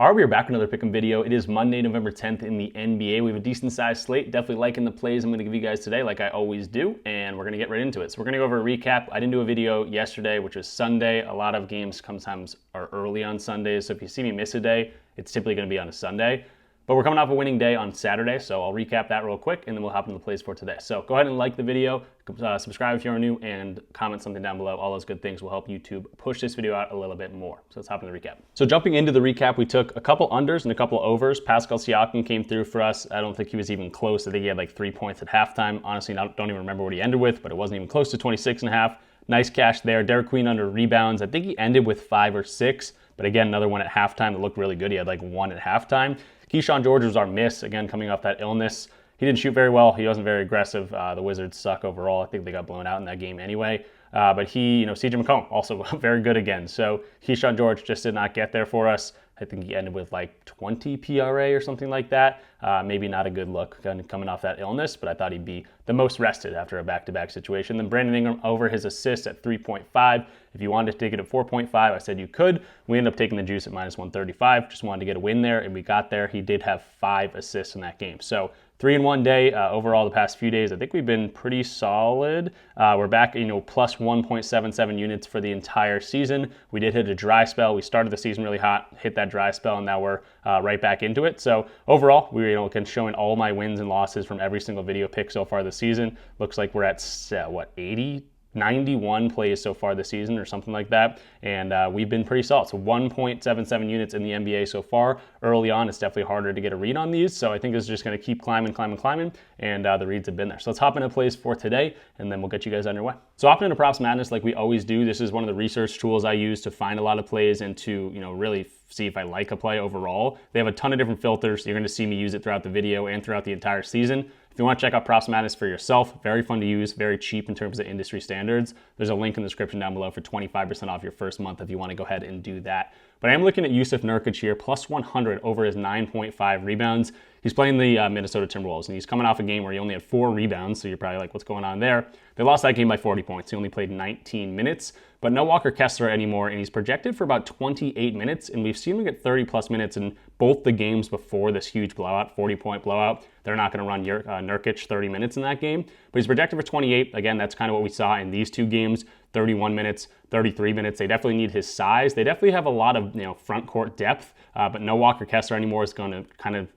All right, we are back with another pick'em video. It is Monday, November 10th in the NBA. We have a decent sized slate. Definitely liking the plays I'm going to give you guys today, like I always do, and we're going to get right into it. So we're going to go over a recap. I didn't do a video yesterday, which was Sunday. A lot of games sometimes are early on Sundays, so if you see me miss a day, it's typically going to be on a Sunday. But we're coming off a winning day on Saturday, so I'll recap that real quick, and then we'll hop into the plays for today. So go ahead and like the video, subscribe if you're new, and comment something down below. All those good things will help YouTube push this video out a little bit more. So let's hop into the recap. So jumping into the recap, we took a couple unders and a couple overs. Pascal Siakam came through for us. I don't think he was even close. I think he had like 3 points at halftime. Honestly, don't even remember what he ended with, but it wasn't even close to 26.5. Nice cash there. Derek Queen under rebounds. I think he ended with 5 or 6, but again, another one at halftime that looked really good. He had like 1 at halftime. Keyshawn George was our miss, again, coming off that illness. He didn't shoot very well. He wasn't very aggressive. The Wizards suck overall. I think they got blown out in that game anyway. But CJ McCollum, also very good again. So Keyshawn George just did not get there for us. I think he ended with like 20 PRA or something like that. Maybe not a good look coming off that illness, but I thought he'd be the most rested after a back-to-back situation. Then Brandon Ingram over his assists at 3.5. If you wanted to take it at 4.5, I said you could. We ended up taking the juice at minus 135. Just wanted to get a win there, and we got there. He did have 5 assists in that game. So 3-in-1 day overall the past few days. I think we've been pretty solid. We're back, plus 1.77 units for the entire season. We did hit a dry spell. We started the season really hot, hit that dry spell, and now we're right back into it. So overall, we're showing all my wins and losses from every single video pick so far this season. Looks like we're at 91 plays so far this season or something like that, and we've been pretty solid. So 1.77 units in the NBA so far. Early on, it's definitely harder to get a read on these, so I think it's just going to keep climbing, and the reads have been there. So let's hop into plays for today, and then we'll get you guys underway. So hopping into Props Madness like we always do. This is one of the research tools I use to find a lot of plays and to really see if I like a play overall. They have a ton of different filters. You're going to see me use it throughout the video and throughout the entire season. If you want to check out Props Madness for yourself, very fun to use, very cheap in terms of industry standards. There's a link in the description down below for 25% off your first month if you want to go ahead and do that. But I am looking at Jusuf Nurkic here, plus 100 over his 9.5 rebounds. He's playing the Minnesota Timberwolves, and he's coming off a game where he only had 4 rebounds, so you're probably like, what's going on there? They lost that game by 40 points. He only played 19 minutes, but no Walker Kessler anymore, and he's projected for about 28 minutes, and we've seen him get 30-plus minutes in both the games before this huge blowout, 40-point blowout. They're not going to run Nurkic 30 minutes in that game, but he's projected for 28. Again, that's kind of what we saw in these two games, 31 minutes, 33 minutes. They definitely need his size. They definitely have a lot of front court depth, but no Walker Kessler anymore is going to kind of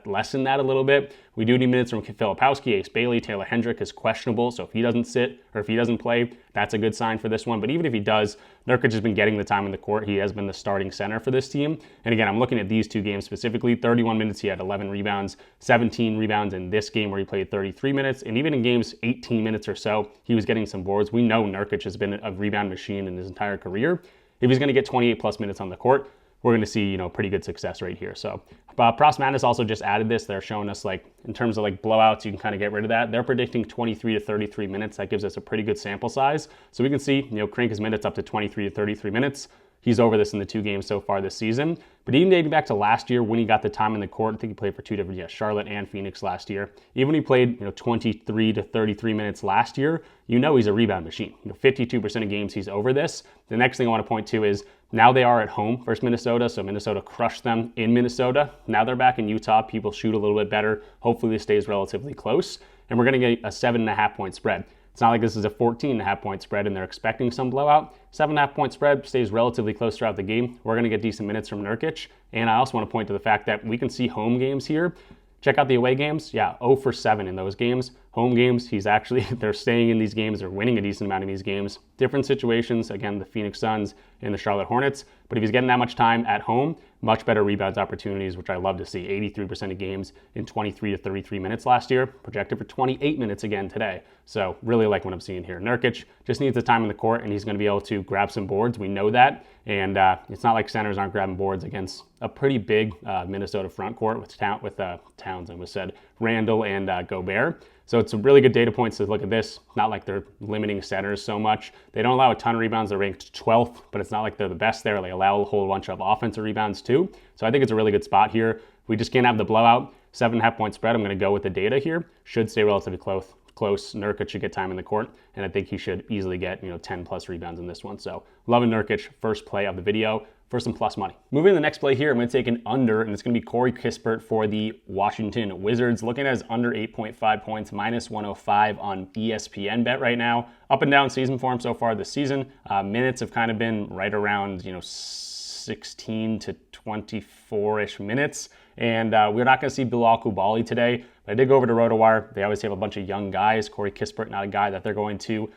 lessen that a little bit. We do need minutes from Filipowski, Ace Bailey. Taylor Hendrick is questionable, so if he doesn't sit or if he doesn't play, that's a good sign for this one. But even if he does, Nurkic has been getting the time in the court. He has been the starting center for this team. And again, I'm looking at these two games specifically. 31 minutes, he had 11 rebounds, 17 rebounds in this game where he played 33 minutes. And even in games 18 minutes or so, he was getting some boards. We know Nurkic has been a rebound machine in his entire career. If he's going to get 28 plus minutes on the court, we're going to see, pretty good success right here. So Props Madness also just added this. They're showing us in terms of blowouts, you can kind of get rid of that. They're predicting 23 to 33 minutes. That gives us a pretty good sample size. So we can see, crank his minutes up to 23 to 33 minutes. He's over this in the 2 games so far this season. But even dating back to last year when he got the time in the court, I think he played for 2 different, Charlotte and Phoenix last year. Even when he played, 23 to 33 minutes last year, he's a rebound machine. 52% of games he's over this. The next thing I want to point to is now they are at home versus Minnesota, so Minnesota crushed them in Minnesota. Now they're back in Utah. People shoot a little bit better. Hopefully this stays relatively close. And we're going to get a 7.5 point spread. It's not like this is a 14.5 point spread and they're expecting some blowout. 7.5 point spread stays relatively close throughout the game. We're going to get decent minutes from Nurkic. And I also want to point to the fact that we can see home games here. Check out the away games. 0 for 7 in those games. Home games, they're staying in these games. They're winning a decent amount of these games. Different situations. Again, the Phoenix Suns and the Charlotte Hornets. But if he's getting that much time at home, much better rebounds opportunities, which I love to see. 83% of games in 23 to 33 minutes last year. Projected for 28 minutes again today. So really like what I'm seeing here. Nurkic just needs the time in the court, and he's going to be able to grab some boards. We know that. And it's not like centers aren't grabbing boards against a pretty big Minnesota front court with Towns, I almost said, Randall and Gobert. So it's a really good data points to look at this. Not like they're limiting centers so much. They don't allow a ton of rebounds. They're ranked 12th, but it's not like they're the best there. They allow a whole bunch of offensive rebounds too. So I think it's a really good spot here. We just can't have the blowout. 7.5 point spread. I'm going to go with the data here. Should stay relatively close. Nurkic should get time in the court, and I think he should easily get 10 plus rebounds in this one. So loving Nurkic, first play of the video. for some plus money. Moving to the next play here, I'm going to take an under, and it's going to be Corey Kispert for the Washington Wizards. Looking at his under 8.5 points, minus 105 on ESPN bet right now. Up and down season for him so far this season. Minutes have kind of been right around, 16 to 24-ish minutes. And we're not going to see Bilal Coulibaly today. But I did go over to RotoWire. They always have a bunch of young guys. Corey Kispert, not a guy that they're going to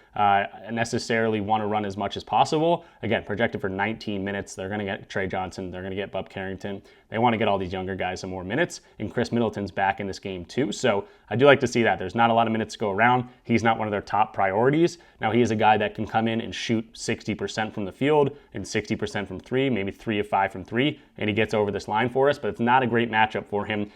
necessarily want to run as much as possible. Again, projected for 19 minutes. They're going to get Trey Johnson. They're going to get Bub Carrington. They want to get all these younger guys some more minutes. And Chris Middleton's back in this game too. So I do like to see that. There's not a lot of minutes to go around. He's not one of their top priorities. Now, he is a guy that can come in and shoot 60% from the field and 60% from three, maybe 3 of 5 from three, and he gets over this line for us. But it's not a great matchup for him.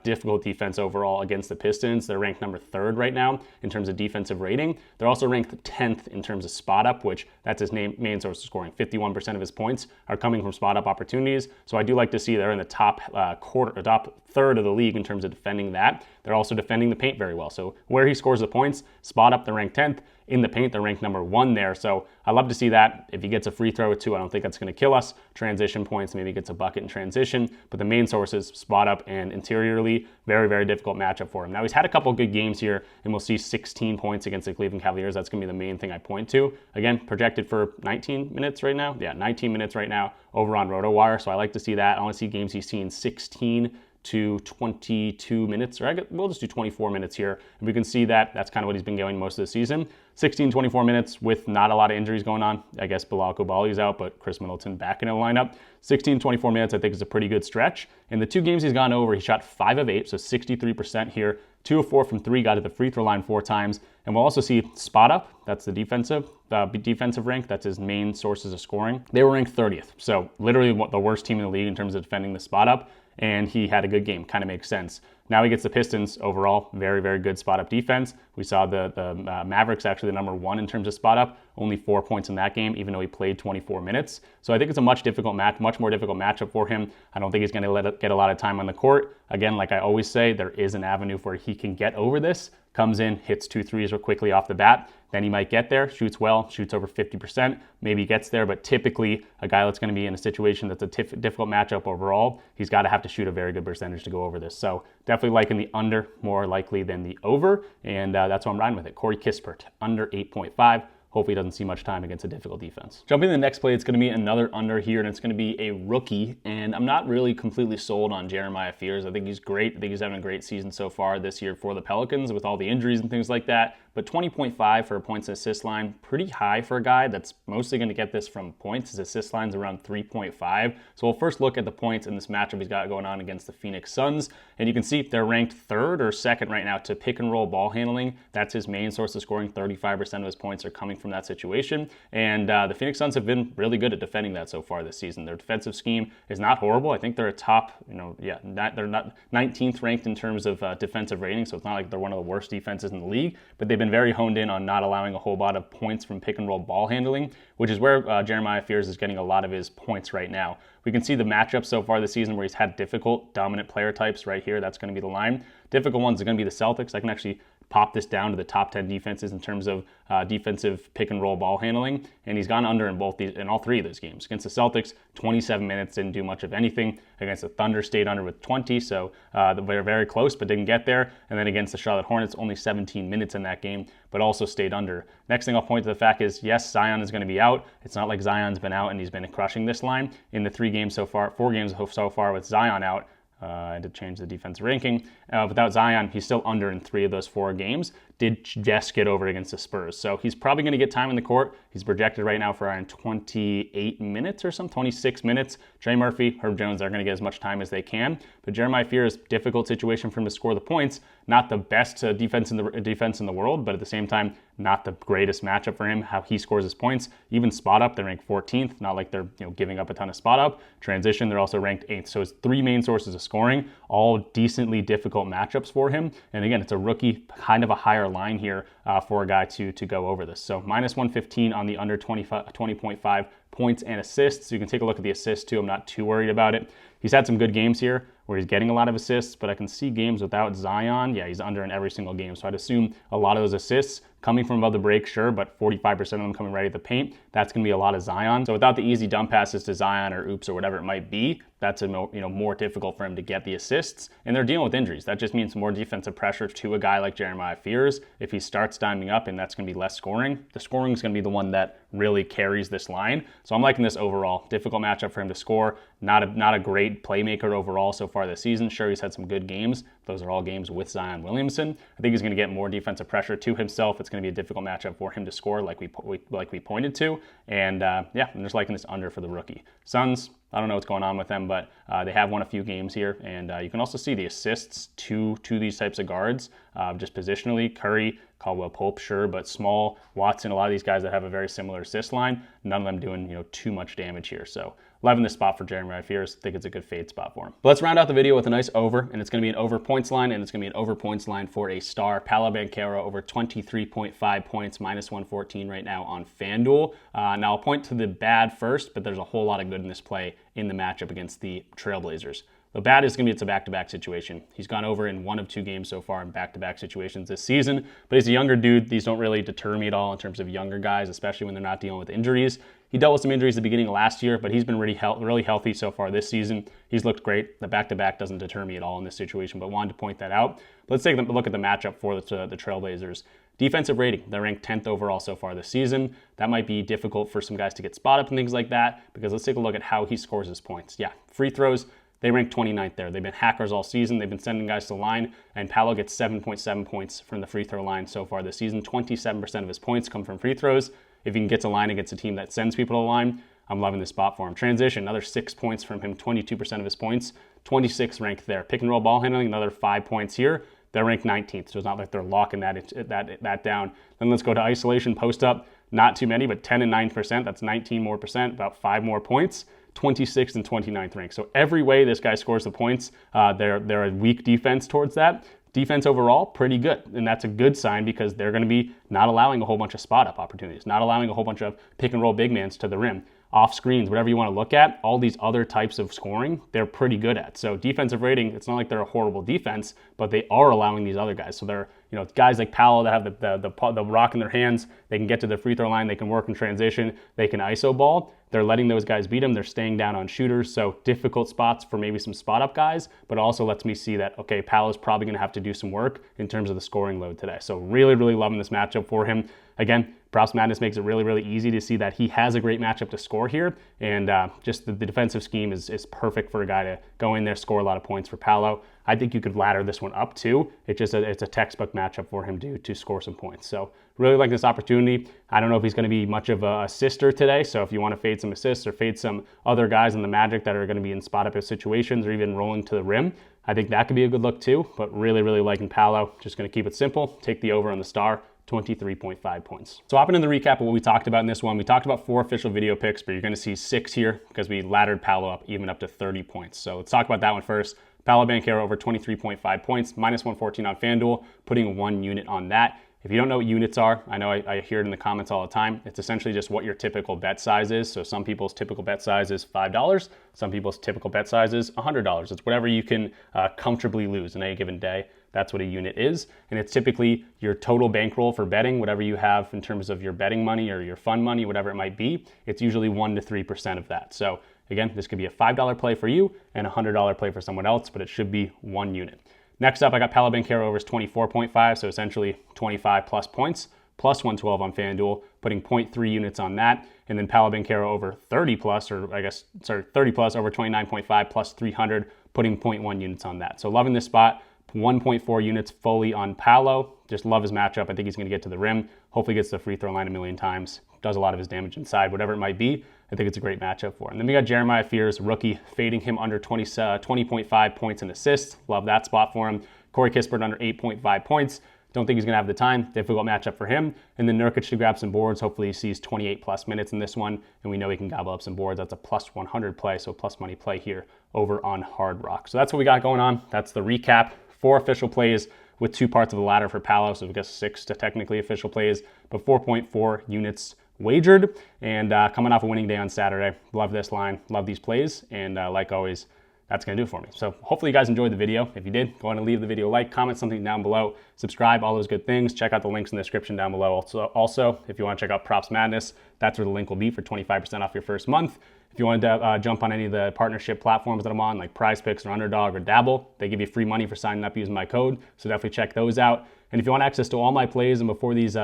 Difficult defense overall against the Pistons. They're ranked number 3rd right now in terms of defensive rating. They're also ranked 10th in terms of spot up, which that's his main source of scoring. 51% of his points are coming from spot up opportunities. So I do like to see they're in the top top third of the league in terms of defending that. They're also defending the paint very well. So where he scores the points, spot up, they're ranked 10th. In the paint, they're ranked number 1 there. So I love to see that. If he gets a free throw or 2, I don't think that's going to kill us. Transition points, maybe gets a bucket in transition. But the main sources, spot up and interiorly, very, very difficult matchup for him. Now, he's had a couple good games here, and we'll see 16 points against the Cleveland Cavaliers. That's going to be the main thing I point to. Again, projected for 19 minutes right now. Yeah, 19 minutes right now over on RotoWire. So I like to see that. I want to see games he's seen 16 to 22 minutes, or we'll just do 24 minutes here. And we can see that that's kind of what he's been going most of the season. 16, 24 minutes with not a lot of injuries going on. I guess Bilal Coulibaly is out, but Chris Middleton back in the lineup. 16, 24 minutes, I think is a pretty good stretch. In the 2 games he's gone over, he shot 5 of 8, so 63% here. 2 of 4 from 3, got to the free throw line 4 times. And we'll also see spot up. That's the defensive rank. That's his main sources of scoring. They were ranked 30th. So literally the worst team in the league in terms of defending the spot up. And he had a good game. Kind of makes sense. Now he gets the Pistons overall. Very, very good spot up defense. We saw the Mavericks actually the number 1 in terms of spot up. Only 4 points in that game, even though he played 24 minutes. So I think it's a much more difficult matchup for him. I don't think he's going to get a lot of time on the court. Again, like I always say, there is an avenue where he can get over this. Comes in, hits 2 threes real quickly off the bat. Then he might get there, shoots well, shoots over 50%, maybe gets there, but typically a guy that's going to be in a situation that's a difficult matchup overall, he's got to have to shoot a very good percentage to go over this. So definitely liking the under more likely than the over, and that's why I'm riding with it. Corey Kispert, under 8.5. Hopefully he doesn't see much time against a difficult defense. Jumping to the next play, it's going to be another under here, and it's going to be a rookie. And I'm not really completely sold on Jeremiah Fears. I think he's great. I think he's having a great season so far this year for the Pelicans with all the injuries and things like that. But 20.5 for a points and assist line, pretty high for a guy that's mostly going to get this from points. His assist line's around 3.5. So we'll first look at the points in this matchup he's got going on against the Phoenix Suns. And you can see they're ranked 3rd or 2nd right now to pick and roll ball handling. That's his main source of scoring. 35% of his points are coming from that situation. And the Phoenix Suns have been really good at defending that so far this season. Their defensive scheme is not horrible. I think they're a top, they're not 19th ranked in terms of defensive rating. So it's not like they're one of the worst defenses in the league, but they've been very honed in on not allowing a whole lot of points from pick and roll ball handling, which is where Jeremiah Fears is getting a lot of his points right now. We can see the matchups so far this season where he's had difficult, dominant player types right here. That's going to be the line. Difficult ones are going to be the Celtics. I can actually pop this down to the top 10 defenses in terms of defensive pick and roll ball handling, and he's gone under in all 3 of those games. Against the Celtics, 27 minutes, didn't do much of anything. Against the Thunder, stayed under with 20, so they're very close but didn't get there. And then against the Charlotte Hornets, only 17 minutes in that game, but also stayed under. Next thing I'll point to the fact is, yes, Zion is going to be out. It's not like Zion's been out and he's been crushing this line. In the 4 games so far with Zion out, I had to change the defensive ranking. Without Zion, he's still under in 3 of those 4 games. Did just get over against the Spurs. So he's probably going to get time in the court. He's projected right now for around 28 minutes or something, 26 minutes. Trey Murphy, Herb Jones are going to get as much time as they can. But Jeremiah Fears, difficult situation for him to score the points. Not the best defense in the world, but at the same time, not the greatest matchup for him, how he scores his points. Even spot up, they're ranked 14th. Not like they're giving up a ton of spot up. Transition, they're also ranked 8th. So it's 3 main sources of scoring, all decently difficult matchups for him. And again, it's a rookie, kind of a higher line here for a guy to go over this. So minus 115 on the under 20.5 points and assists. So you can take a look at the assists too. I'm not too worried about it. He's had some good games here. where he's getting a lot of assists, but I can see games without Zion. Yeah, he's under in every single game. So I'd assume a lot of those assists coming from above the break, sure, but 45% of them coming right at the paint. That's going to be a lot of Zion. So without the easy dump passes to Zion or oops or whatever it might be, that's more difficult for him to get the assists. And they're dealing with injuries. That just means more defensive pressure to a guy like Jeremiah Fears. If he starts diming up, and that's going to be less scoring, the scoring is going to be the one that really carries this line. So I'm liking this overall. Difficult matchup for him to score. Not a great playmaker overall so far this season. Sure, he's had some good games. Those are all games with Zion Williamson. I think he's going to get more defensive pressure to himself. It's going to be a difficult matchup for him to score, like we pointed to. And yeah, I'm just liking this under for the rookie. Suns, I don't know what's going on with them, but they have won a few games here. And you can also see the assists to these types of guards, just positionally. Curry, Caldwell Pope, sure, but Small, Watson, a lot of these guys that have a very similar assist line, none of them doing too much damage here. So loving this spot for Jeremiah Fears. Think it's a good fade spot for him. But let's round out the video with a nice over, and it's going to be an over points line, and it's going to be an over points line for a star. Paolo Banchero over 23.5 points, minus 114 right now on FanDuel. Now I'll point to the bad first, but there's a whole lot of good in this play in the matchup against the Trailblazers. The bad is going to be it's a back-to-back situation. He's gone over in 1 of 2 games so far in back-to-back situations this season, but he's a younger dude. These don't really deter me at all in terms of younger guys, especially when they're not dealing with injuries. He dealt with some injuries at the beginning of last year, but he's been really healthy so far this season. He's looked great. The back-to-back doesn't deter me at all in this situation, but wanted to point that out. But let's take a look at the matchup for the Trailblazers. Defensive rating, they're ranked 10th overall so far this season. That might be difficult for some guys to get spot up and things like that, because let's take a look at how he scores his points. Yeah, free throws, they rank 29th there. They've been hackers all season. They've been sending guys to the line, and Paolo gets 7.7 points from the free throw line so far this season. 27% of his points come from free throws. If he can get to line against a team that sends people to the line, I'm loving this spot for him. Transition, another 6 points from him, 22% of his points, 26th ranked there. Pick and roll ball handling, another 5 points here. They're ranked 19th, so it's not like they're locking that down. Then let's go to isolation, post up. Not too many, but 10 and 9%. That's 19 more percent, about 5 more points. 26th and 29th rank. So every way this guy scores the points, they're a weak defense towards that. Defense overall, pretty good. And that's a good sign because they're going to be not allowing a whole bunch of spot up opportunities, not allowing a whole bunch of pick and roll big mans to the rim. Off screens, whatever you want to look at, all these other types of scoring, they're pretty good at. So defensive rating, it's not like they're a horrible defense, but they are allowing these other guys. So they're, guys like Paolo that have the rock in their hands, they can get to the free throw line, they can work in transition, they can ISO ball. They're letting those guys beat them. They're staying down on shooters. So difficult spots for maybe some spot up guys, but also lets me see that, okay, Paolo's probably going to have to do some work in terms of the scoring load today. So really, really loving this matchup for him. Again, Props Madness makes it really, really easy to see that he has a great matchup to score here. And just the defensive scheme is perfect for a guy to go in there, score a lot of points for Paolo. I think you could ladder this one up too. It's a textbook matchup for him to score some points. So really like this opportunity. I don't know if he's going to be much of a assister today. So if you want to fade some assists or fade some other guys in the Magic that are going to be in spot up situations or even rolling to the rim, I think that could be a good look too. But really, really liking Paolo. Just going to keep it simple. Take the over on the star. 23.5 points. So hopping into the recap of what we talked about in this one, we talked about 4 official video picks, but you're going to see 6 here because we laddered Paolo up even up to 30 points. So let's talk about that one first. Paolo Banchero over 23.5 points, minus 114 on FanDuel, putting 1 unit on that. If you don't know what units are, I know I hear it in the comments all the time. It's essentially just what your typical bet size is. So some people's typical bet size is $5. Some people's typical bet size is $100. It's whatever you can comfortably lose in any given day. That's what a unit is. And it's typically your total bankroll for betting, whatever you have in terms of your betting money or your fund money, whatever it might be. It's usually 1 to 3% of that. So again, this could be a $5 play for you and a $100 play for someone else, but it should be 1 unit. Next up, I got Paolo Banchero over 24.5, so essentially 25 plus points, plus 112 on FanDuel, putting 0.3 units on that. And then Paolo Banchero over 30 plus, 30 plus over 29.5 plus 300, putting 0.1 units on that. So loving this spot. 1.4 units fully on Paolo. Just love his matchup. I think he's going to get to the rim. Hopefully gets to the free throw line a million times. Does a lot of his damage inside, whatever it might be. I think it's a great matchup for him. Then we got Jeremiah Fears, rookie, fading him under 20.5 points and assists. Love that spot for him. Corey Kispert under 8.5 points. Don't think he's going to have the time. Difficult matchup for him. And then Nurkic to grab some boards. Hopefully he sees 28 plus minutes in this one. And we know he can gobble up some boards. That's a plus 100 play, so plus money play here over on Hard Rock. So that's what we got going on. That's the recap. 4 official plays with 2 parts of the ladder for Paolo, so we got 6 to technically official plays, but 4.4 units wagered, and coming off a winning day on Saturday. Love this line, love these plays, and like always, that's going to do it for me. So hopefully you guys enjoyed the video. If you did, go ahead and leave the video a like, comment something down below, subscribe, all those good things. Check out the links in the description down below. Also, if you want to check out Props Madness, that's where the link will be for 25% off your first month. If you want to jump on any of the partnership platforms that I'm on, like PrizePicks or Underdog or Dabble, they give you free money for signing up using my code. So definitely check those out. And if you want access to all my plays and before these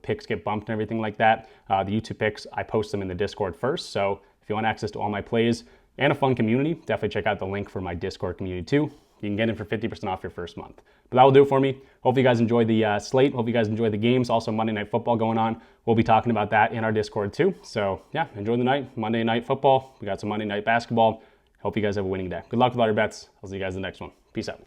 picks get bumped and everything like that, the YouTube picks, I post them in the Discord first. So if you want access to all my plays and a fun community, definitely check out the link for my Discord community too. You can get in for 50% off your first month. But that will do it for me. Hope you guys enjoyed the slate. Hope you guys enjoyed the games. Also Monday Night Football going on. We'll be talking about that in our Discord too. So yeah, enjoy the night. Monday Night Football. We got some Monday Night Basketball. Hope you guys have a winning day. Good luck with all your bets. I'll see you guys in the next one. Peace out.